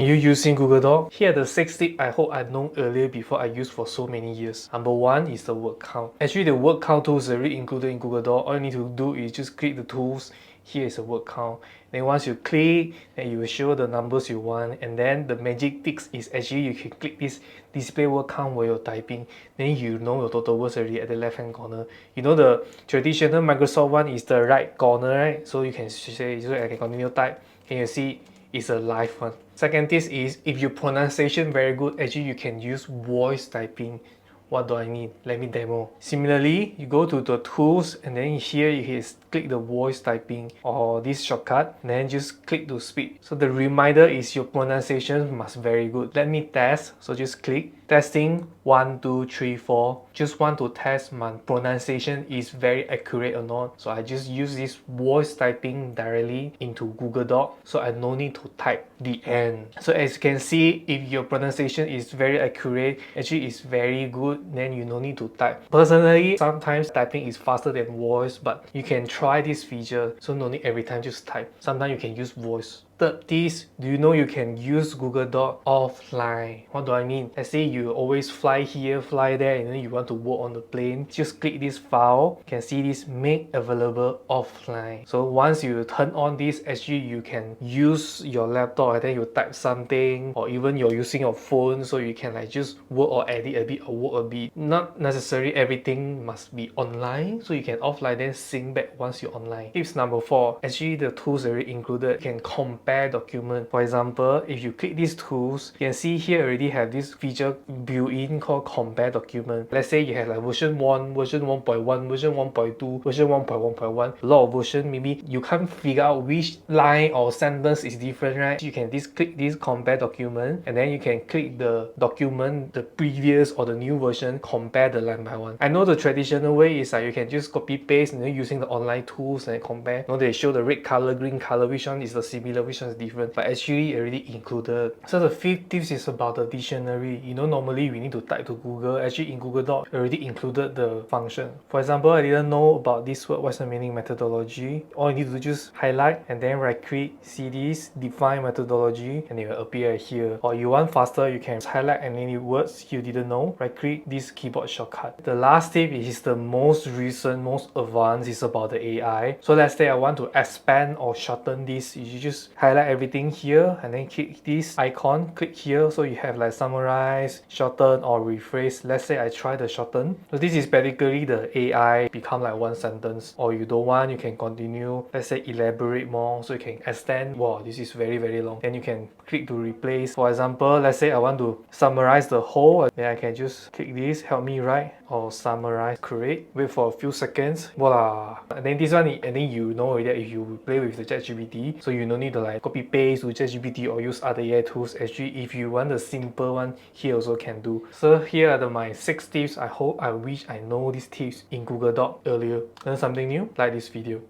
You using Google Doc? Here are the 6 tips I hope I known earlier before I used for so many years. Number 1 is the word count. Actually, the word count tools are already included in Google Doc. All you need to do is just click the tools. Here is a word count. Then once you click, then you will show the numbers you want. And then the magic fix is actually you can click this display word count while you're typing. Then you know your total words already at the left hand corner. You know the traditional Microsoft one is the right corner, right? So you can say, so I can continue type. Can you see? Is a live one. Second tip is if your pronunciation very good, actually you can use voice typing. What do I need? Let me demo. Similarly, you go to the tools and then here you can click the voice typing or this shortcut and then just click to speak. So the reminder is your pronunciation must very good. Let me test. So just click testing 1 2 3 4. Just want to test my pronunciation is very accurate or not. So I just use this voice typing directly into Google Doc. So I no need to type the end. So as you can see, if your pronunciation is very accurate, actually it's very good, then you no need to type. Personally, sometimes typing is faster than voice, but you can try this feature. So no need every time just type. Sometimes you can use voice. Third, this, do you know you can use Google Doc offline? What do I mean? Let's say you always fly here, fly there, and then you want to work on the plane. Just click this file. You can see this make available offline. So once you turn on this, actually you can use your laptop and then you type something, or even you're using your phone, so you can like just work or edit a bit or work a bit. Not necessarily everything must be online, so you can offline then sync back once you're online. Tips number 4, actually the tools already included. You can compare document. For example, if you click these tools, you can see here already have this feature built-in called compare document. Let's say you have like version 1, version 1.1, version 1.2, version 1.1.1, a lot of version, maybe you can't figure out which line or sentence is different, right? You can just click this compare document and then you can click the document, the previous or the new version, compare the line by one. I know the traditional way is that you can just copy paste and then using the online tools and compare. You know, they show the red color, green color, which one is the similar, which one is different, but actually already included. So the 5th tips is about the dictionary. You know, normally we need to type to Google. Actually in Google Doc already included the function. For example, I didn't know about this word, what's the meaning, methodology. All you need to do is just highlight and then right click, see this, define methodology, and it will appear here. Or you want faster, you can highlight any words you didn't know, right click this keyboard shortcut. The last tip is the most recent, most advanced, is about the AI. So let's say I want to expand or shorten this, you just highlight everything here and then click this icon, click here, so you have like summarize, shorten or rephrase. Let's say I try the shorten. So this is basically the AI become like one sentence, or you don't want, you can continue. Let's say elaborate more, so you can extend. Wow, this is very long. Then you can click to replace. For example, let's say I want to summarize the whole, then I can just click this, help me write or summarize, create, wait for a few seconds, voila. And then this one, and then you know that if you play with the ChatGPT, so you no need to like copy paste to ChatGPT or use other AI tools. Actually, if you want the simple one, here also can do. So here are my 6 tips. I wish I know these tips in Google Doc earlier. Learn something new, like this video.